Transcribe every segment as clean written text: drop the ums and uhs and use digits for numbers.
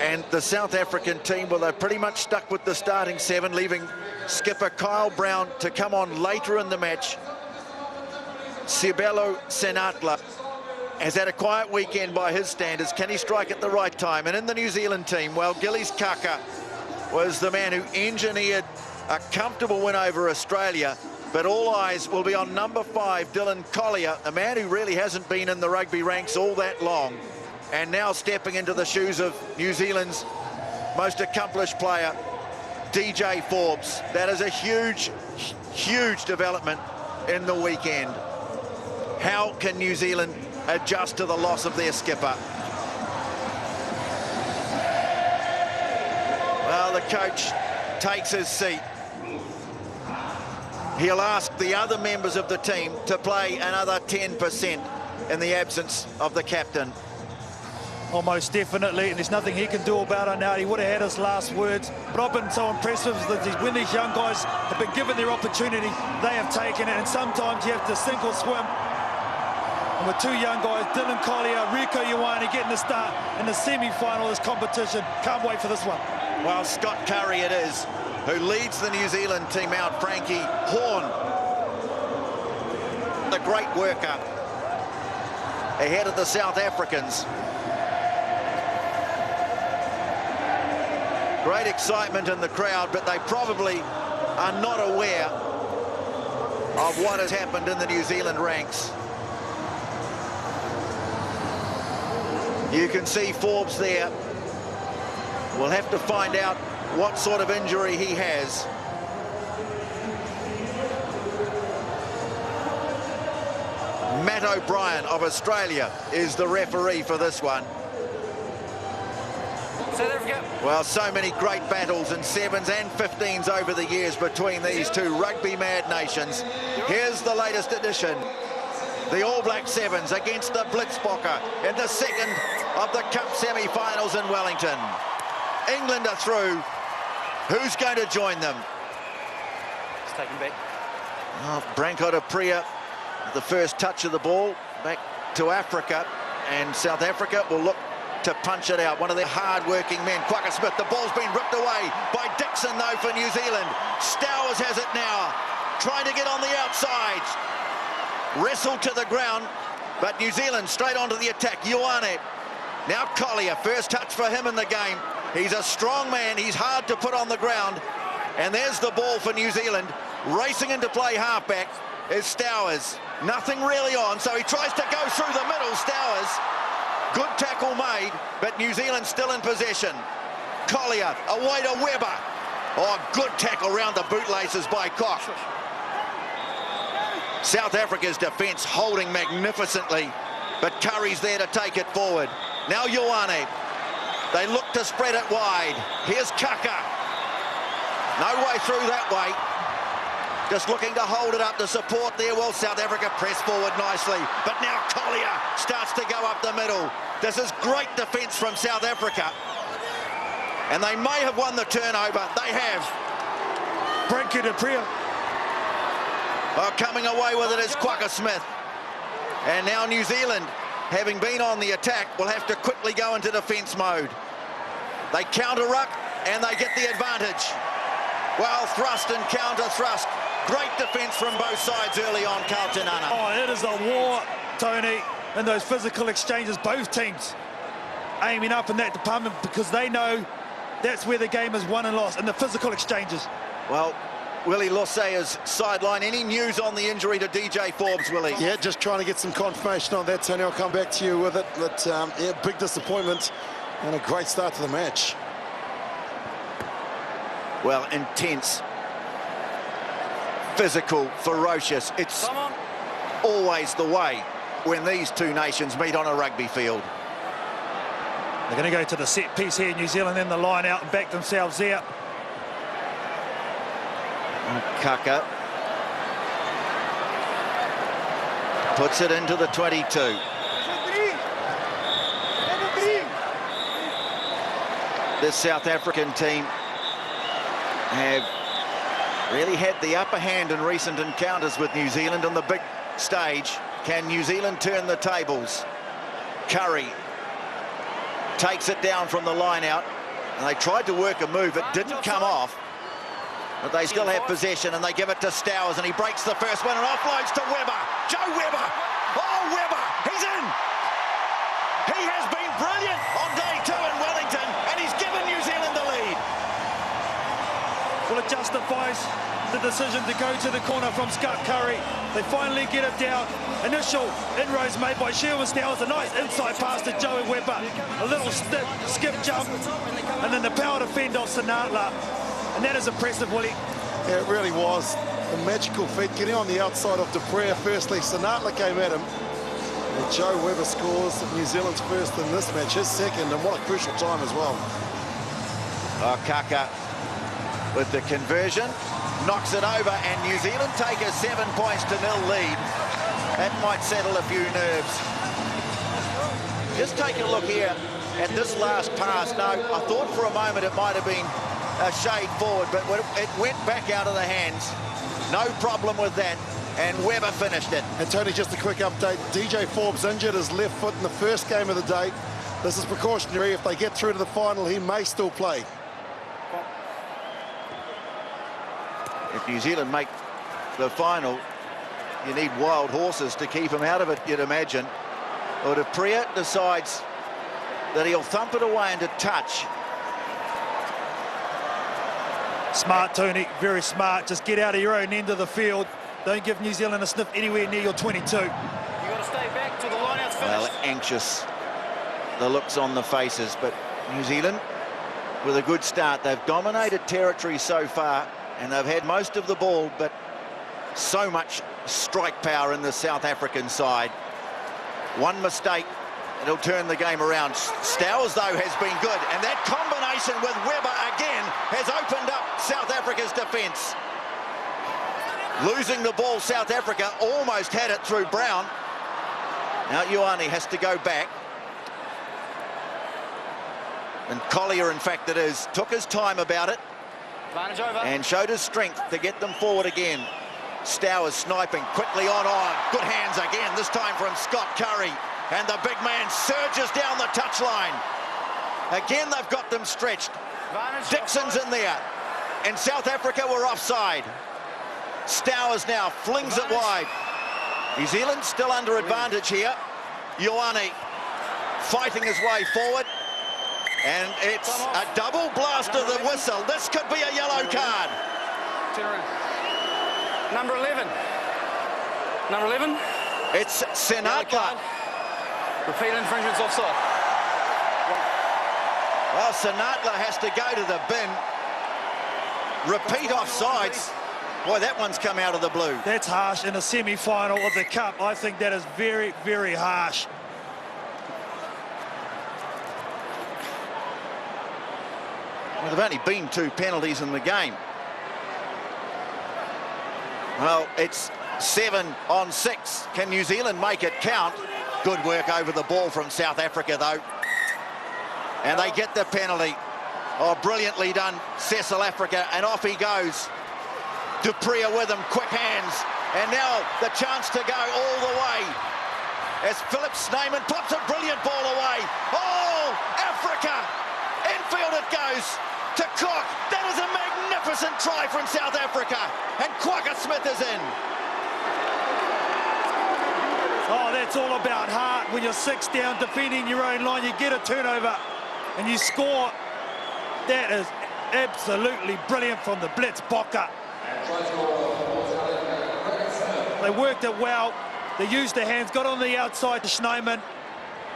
And the South African team, well, they're pretty much stuck with the starting 7, leaving skipper Kyle Brown to come on later in the match. Sibelo Senatla has had a quiet weekend by his standards. Can he strike at the right time? And in the New Zealand team, well, Gillies Kaka was the man who engineered a comfortable win over Australia, but all eyes will be on number 5, Dylan Collier, a man who really hasn't been in the rugby ranks all that long, and now stepping into the shoes of New Zealand's most accomplished player, DJ Forbes. That is a huge, huge development in the weekend. How can New Zealand adjust to the loss of their skipper? Well, the coach takes his seat. He'll ask the other members of the team to play another 10% in the absence of the captain. Almost definitely, and there's nothing he can do about it now. He would have had his last words. But I've been so impressive that when these young guys have been given their opportunity, they have taken it, and sometimes you have to sink or swim. And with 2 young guys, Dylan Collier, Rieko Ioane, getting the start in the semi-final of this competition. Can't wait for this one. Well, Scott Curry it is, who leads the New Zealand team out. Frankie Horn, the great worker, ahead of the South Africans. Great excitement in the crowd, but they probably are not aware of what has happened in the New Zealand ranks. You can see Forbes there. We'll have to find out what sort of injury he has. Matt O'Brien of Australia is the referee for this one. Well, so many great battles in 7s and 15s over the years between these two rugby-mad nations. Here's the latest edition. The All Black 7s against the Blitzbokker in the second of the Cup semi-finals in Wellington. England are through. Who's going to join them? It's taken back. Oh, Branko de Pria, the first touch of the ball, back to Africa, and South Africa will look to punch it out. One of their hard-working men, Quagga Smith. The ball's been ripped away by Dixon, though, for New Zealand. Stowers has it now, trying to get on the outside. Wrestled to the ground, but New Zealand straight onto the attack. Ioane, now Collier, first touch for him in the game. He's a strong man, he's hard to put on the ground. And there's the ball for New Zealand. Racing into play halfback is Stowers. Nothing really on, so he tries to go through the middle, Stowers. Good tackle made, but New Zealand still in possession. Collier, away to Weber. Oh, good tackle round the bootlaces by Koch. South Africa's defence holding magnificently, but Curry's there to take it forward. Now Ioane. They look to spread it wide. Here's Kaka. No way through that way. Just looking to hold it up to support there. Well, South Africa press forward nicely. But now Collier starts to go up the middle. This is great defence from South Africa. And they may have won the turnover. They have. Branko de Pria. Oh, coming away with it is Quagga Smith. And now New Zealand, having been on the attack, will have to quickly go into defence mode. They counter-ruck and they get the advantage. Well, thrust and counter-thrust. Great defence from both sides early on, Kaltenana. Oh, it is a war, Tony, in those physical exchanges. Both teams aiming up in that department because they know that's where the game is won and lost, in the physical exchanges. Well, Willie Lossea's sideline. Any news on the injury to DJ Forbes, Willie? Yeah, just trying to get some confirmation on that, Tony. I'll come back to you with it. But, yeah, big disappointment and a great start to the match. Well, intense, physical, ferocious. It's always the way when these two nations meet on a rugby field. They're going to go to the set piece here, New Zealand, then the line out and back themselves there. Kaka puts it into the 22. This South African team have really had the upper hand in recent encounters with New Zealand on the big stage. Can New Zealand turn the tables? Curry takes it down from the line out, and they tried to work a move. It didn't come off, but they still have possession, and they give it to Stowers, and he breaks the first one and offloads to Webber. Joe Webber. Oh, Webber. He's in. He has been brilliant on day 2 in Wellington, and he's given New Zealand the lead. Well, it justifies the decision to go to the corner from Scott Curry. They finally get it down. Initial inroads made by Sherwin Stowers. A nice inside pass to Joey Webber. A little skip jump. And then the power defend of Sinatla. And that is impressive, Willie. Yeah, it really was. A magical feat getting on the outside of Dupree. Firstly, Sinatla came at him. And Joe Webber scores New Zealand's first in this match, his second, and what a crucial time as well. Oh, Kaka with the conversion, knocks it over, and New Zealand take a 7 points to 0 lead. That might settle a few nerves. Just take a look here at this last pass. No, I thought for a moment it might have been a shade forward, but it went back out of the hands. No problem with that, and Webber finished it. And Tony, just a quick update. DJ Forbes injured his left foot in the first game of the day. This is precautionary. If they get through to the final, he may still play. If New Zealand make the final, you need wild horses to keep him out of it, you'd imagine. Or Dupree decides that he'll thump it away into touch. Smart, Tony, very smart. Just get out of your own end of the field. Don't give New Zealand a sniff anywhere near your 22. You've got to stay back till the line-out's finished. Well, anxious, the looks on the faces, but New Zealand with a good start. They've dominated territory so far, and they've had most of the ball, but so much strike power in the South African side. One mistake, it'll turn the game around. Stowers, though, has been good, and that combination with Webber again has opened up South Africa's defence. Losing the ball, South Africa almost had it through Brown. Now Ioane has to go back. And Collier, in fact it is, took his time about it and showed his strength to get them forward again. Stowers sniping quickly on. Good hands again, this time from Scott Curry. And the big man surges down the touchline. Again, they've got them stretched. Dixon's in there. And South Africa were offside. Stowers now flings it wide. New Zealand still under advantage here. Ioane fighting his way forward. And it's a double blast of the whistle. This could be a yellow card. Turn around. Number 11. Number 11. It's Sinatla. Repeat infringement's offside. Well, Sinatla has to go to the bin. Repeat offsides. Boy, that one's come out of the blue. That's harsh in a semi-final of the Cup. I think that is very, very harsh. Well, there've only been 2 penalties in the game. Well, it's 7 on 6. Can New Zealand make it count? Good work over the ball from South Africa, though. And they get the penalty. Oh, brilliantly done, Cecil Africa, and off he goes. Dupree with him, quick hands. And now the chance to go all the way. As Philip Snyman pops a brilliant ball away. Oh, Africa! Infield it goes to Cook. That is a magnificent try from South Africa. And Quagga Smith is in. Oh, that's all about heart. When you're 6 down defending your own line, you get a turnover and you score. That is absolutely brilliant from the Blitzbokker. They worked it well. They used their hands, got on the outside to Snyman.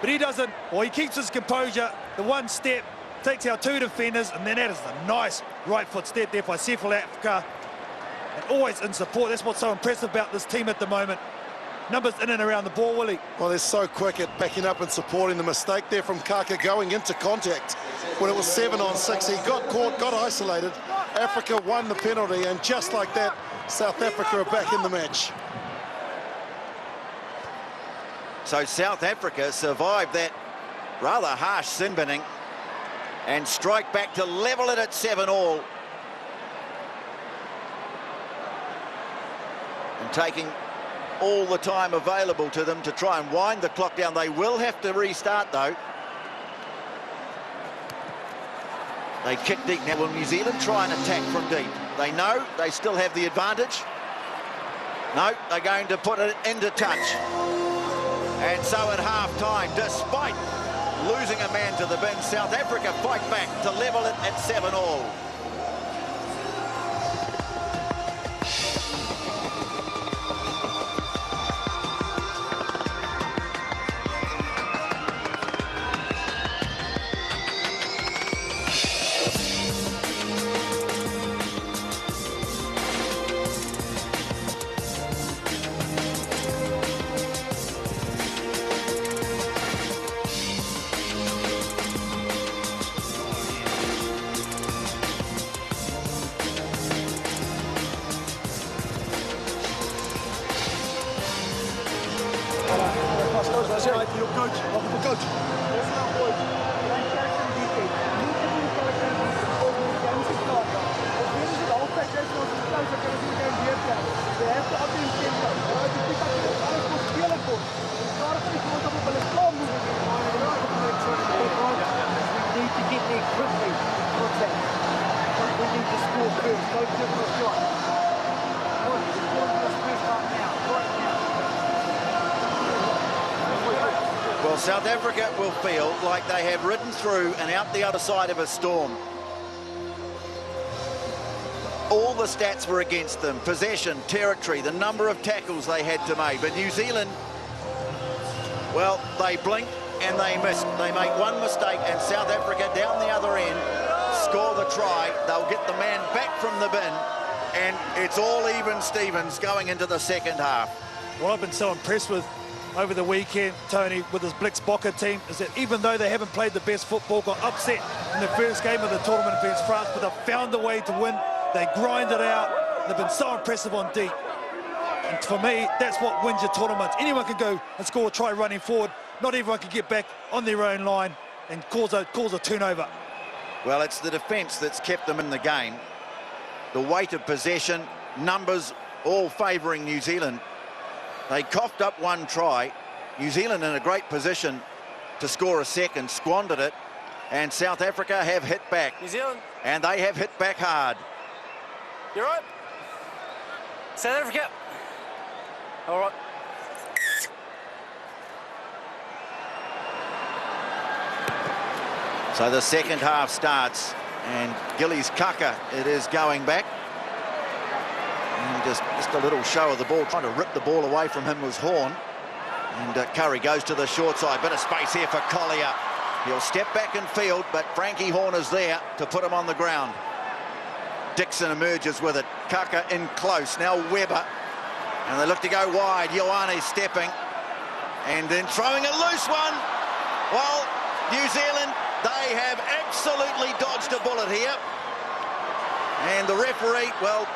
But he doesn't, or he keeps his composure. The one step, takes out 2 defenders, and then that is a nice right foot step there by Cecil Africa. And always in support. That's what's so impressive about this team at the moment. Numbers in and around the ball, Willie. Well, they're so quick at backing up and supporting. The mistake there from Kaka going into contact when it was 7 on 6. He got caught, got isolated. Africa won the penalty, and just like that, South Africa are back in the match. So South Africa survived that rather harsh sin binning and strike back to level it at 7-all. And taking all the time available to them to try and wind the clock down. They will have to restart, though. They kick deep. Now, will New Zealand try and attack from deep? They know they still have the advantage. No, they're going to put it into touch. And so at half-time, despite losing a man to the bin, South Africa fight back to level it at 7-all. Well, South Africa will feel like they have ridden through and out the other side of a storm. All the stats were against them. Possession, territory, the number of tackles they had to make. But New Zealand, well, they blinked and they missed. They make one mistake and South Africa down the other end score the try. They'll get the man back from the bin and it's all even Stevens going into the second half. What I've been so impressed with over the weekend, Tony, with his Blitz-Bocker team, is that even though they haven't played the best football, got upset in the first game of the tournament against France, but they've found a way to win. They grind it out. They've been so impressive on deep. And for me, that's what wins your tournament. Anyone can go and score a try running forward. Not everyone can get back on their own line and cause a turnover. Well, it's the defence that's kept them in the game. The weight of possession, numbers all favouring New Zealand. They coughed up one try. New Zealand in a great position to score a second, squandered it, and South Africa have hit back. New Zealand. And they have hit back hard. You're right. South Africa. All right. So the second half starts, and Gillies Kaka, it is going back. And just a little show of the ball, trying to rip the ball away from him was Horn. And Curry goes to the short side, bit of space here for Collier. He'll step back in field, but Frankie Horn is there to put him on the ground. Dixon emerges with it, Kaka in close, now Webber. And they look to go wide, Ioane stepping. And then throwing a loose one. Well, New Zealand, they have absolutely dodged a bullet here. And the referee, well,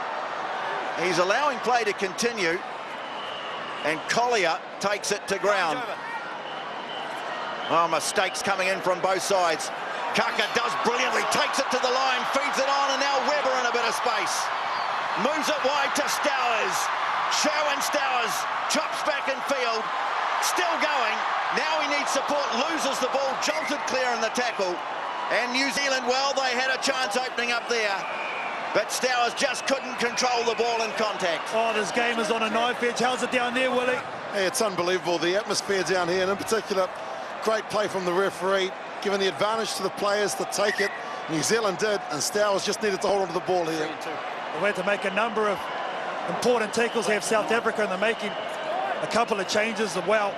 he's allowing play to continue, and Collier takes it to ground. Oh, mistakes coming in from both sides. Kaka does brilliantly, takes it to the line, feeds it on, and now Webber in a bit of space. Moves it wide to Stowers. Sherwin Stowers chops back in field, still going. Now he needs support, loses the ball, jolted clear in the tackle. And New Zealand, well, they had a chance opening up there. But Stowers just couldn't control the ball in contact. Oh, this game is on a knife edge. How's it down there, Willie? Hey, it's unbelievable, the atmosphere down here, and in particular, great play from the referee, giving the advantage to the players to take it. New Zealand did, and Stowers just needed to hold on to the ball here. They had to make a number of important tackles. They have South Africa, and they're making a couple of changes as well.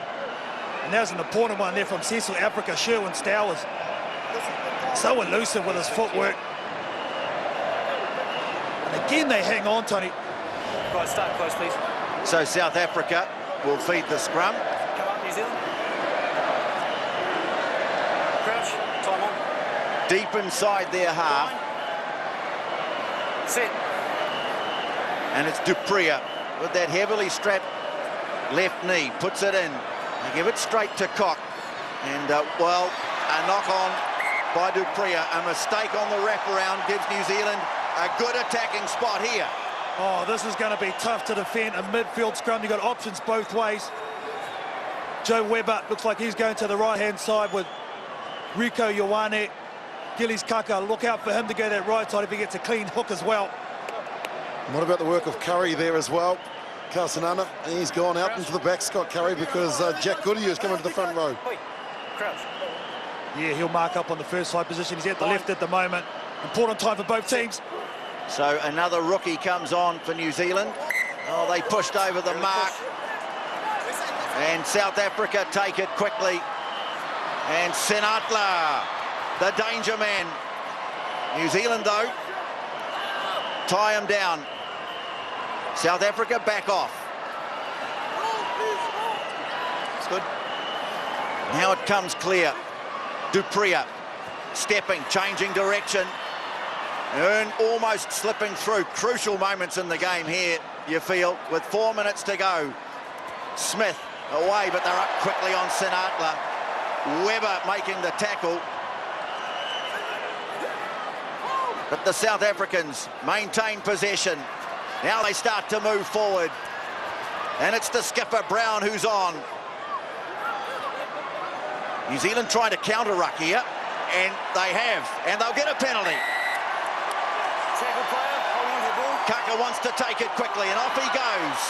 And there's an important one there from Cecil Africa, Sherwin Stowers. So elusive with his footwork. And again, they hang on, Tony. Guys, start close, please. So South Africa will feed the scrum. Come up, New Zealand. Crouch, time on. Deep inside their half. Set. And it's Dupria with that heavily strapped left knee. Puts it in. They give it straight to Cock. And, well, a knock on by Dupria. A mistake on the wraparound gives New Zealand a good attacking spot here. Oh, this is going to be tough to defend. A midfield scrum, you've got options both ways. Joe Webber looks like he's going to the right-hand side with Rieko Ioane Gillies Kaka, look out for him to go that right side if he gets a clean hook as well. What about the work of Curry there as well? Carlson, he's gone out into the back, Scott Curry, because Jack Goodyear is coming to the front row. Crouch. Yeah, he'll mark up on the first side position. He's at the left at the moment. Important time for both teams. So another rookie comes on for New Zealand. Oh, they pushed over the mark. And South Africa take it quickly. And Senatla, the danger man. New Zealand, though, tie him down. South Africa back off. It's good. Now it comes clear. Dupria stepping, changing direction. Earn almost slipping through. Crucial moments in the game here, you feel, with 4 minutes to go. Smith away, but they're up quickly on Senatla. Webber making the tackle. But the South Africans maintain possession. Now they start to move forward. And it's the skipper, Brown, who's on. New Zealand trying to counter-ruck here. And they have. And they'll get a penalty. Tackle player, hold on to the ball. Kaka wants to take it quickly, and off he goes.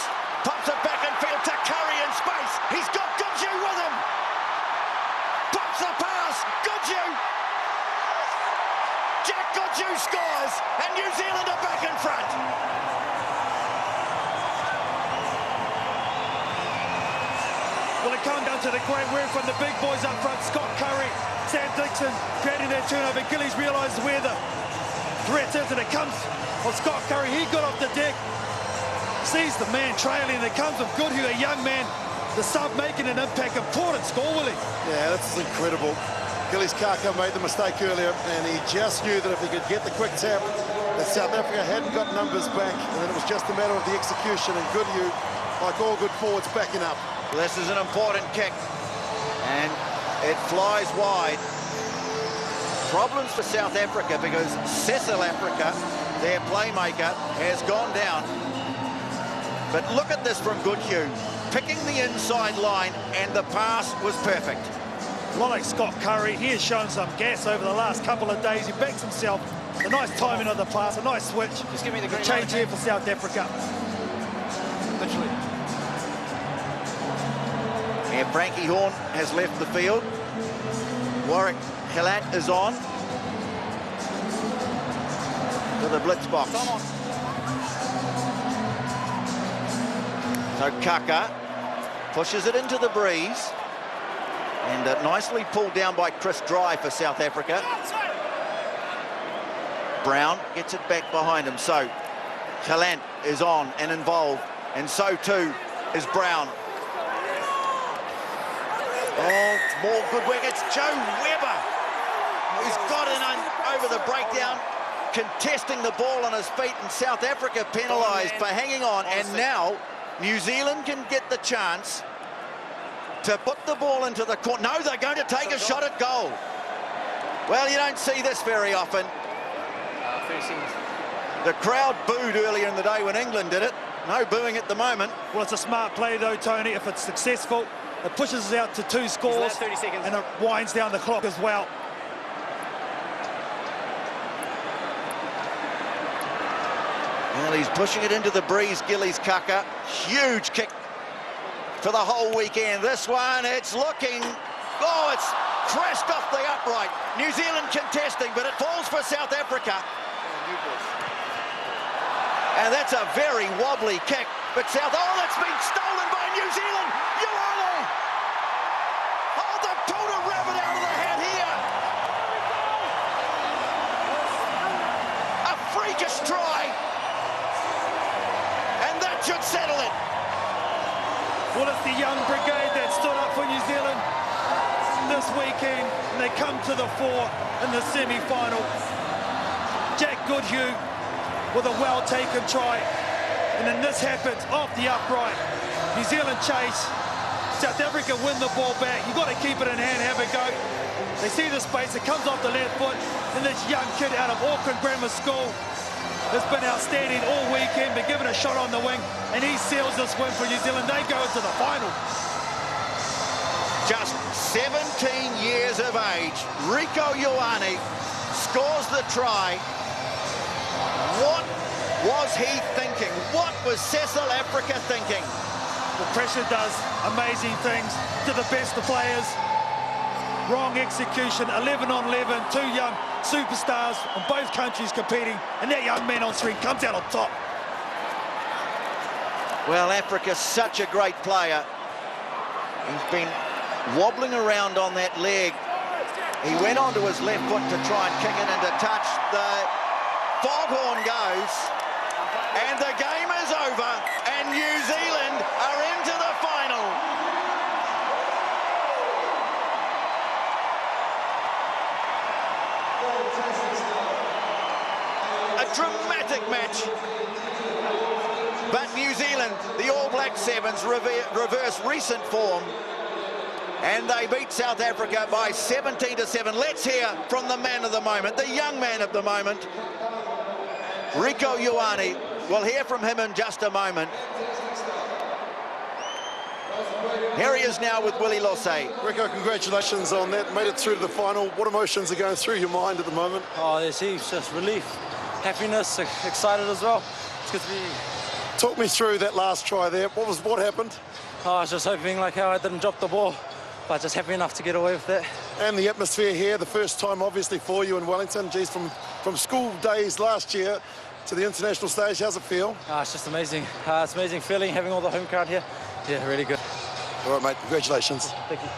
Pops it back in field to Curry in space. He's got Goodyear with him. Pops the pass. Goodyear. Jack Goodyear scores, and New Zealand are back in front. Well, it can't go to the great work from the big boys up front. Scott Curry, Sam Dixon creating that turnover. Gillies realises where the threat is, and it comes on Scott Curry. He got off the deck, sees the man trailing, and it comes from Goodyear, a young man, the sub making an impact. Important score, Willie. Yeah, that's incredible. Gillies Kaka made the mistake earlier, and he just knew that if he could get the quick tap, that South Africa hadn't got numbers back, and then it was just a matter of the execution, and Goodyear, like all good forwards, backing up. This is an important kick, and it flies wide. Problems for South Africa because Cecil Africa, their playmaker, has gone down. But look at this from Goodyear, picking the inside line, and the pass was perfect. Like Scott Curry, he has shown some gas over the last couple of days. He backs himself. A nice timing of the pass, a nice switch. Just give me the green change light. here for South Africa. Literally. And Frankie Horn has left the field. Warwick Khalat is on to the blitz box. Come on. So Kaka pushes it into the breeze. And nicely pulled down by Chris Dry for South Africa. Brown gets it back behind him. So Khalat is on and involved. And so too is Brown. Oh, more good work. It's Joe Webber who's got in over the breakdown, contesting the ball on his feet, and South Africa penalised for hanging on. And now New Zealand can get the chance to put the ball into the court. No, they're going to take a shot at goal. Well, you don't see this very often. 30 seconds. The crowd booed earlier in the day when England did it. No booing at the moment. Well, it's a smart play, though, Tony. If it's successful, it pushes us out to 2 scores. 30 seconds. And it winds down the clock as well. Well, he's pushing it into the breeze, Gillies Kaka. Huge kick for the whole weekend. This one, it's looking... Oh, it's crashed off the upright. New Zealand contesting, but it falls for South Africa. And that's a very wobbly kick. But oh, that's been stolen by New Zealand. Ioane! Oh, they pulled a rabbit out of the hat here. A freakish try. And that should settle it. Well, it's the young brigade that stood up for New Zealand this weekend, and they come to the fore in the semi-final. Jack Goodyear with a well-taken try, and then this happens off the upright. New Zealand chase, South Africa win the ball back. You've got to keep it in hand, have a go. They see the space, it comes off the left foot, and this young kid out of Auckland Grammar School has been outstanding all weekend, been given a shot on the wing, and he seals this win for New Zealand. They go into the final. Just 17 years of age, Rieko Ioane scores the try. What was he thinking? What was Cecil Africa thinking? Well, pressure does amazing things to the best of players. Wrong execution, 11 on 11, two young superstars on both countries competing, and that young man on screen comes out on top. Well, Africa's such a great player. He's been wobbling around on that leg. He went onto his left foot to try and kick it into touch. The foghorn goes, and the game is over, and New Zealand are into the final. A dramatic match. But New Zealand, the All Black Sevens, reverse recent form, and they beat South Africa by 17-7. Let's hear from the man of the moment, the young man of the moment, Rieko Ioane. We'll hear from him in just a moment. Here he is now with Willie Lossay. Rieko, congratulations on that. Made it through to the final. What emotions are going through your mind at the moment? Oh, there's heaps, just relief, happiness, excited as well. It's good to be. Talk me through that last try there. What happened? Oh, I was just hoping like how I didn't drop the ball, but just happy enough to get away with it. And the atmosphere here, the first time obviously for you in Wellington. Geez, from school days last year to the international stage, how's it feel? Oh, it's just amazing. It's amazing feeling having all the home crowd here. Yeah, really good. All right, mate, congratulations. Thank you.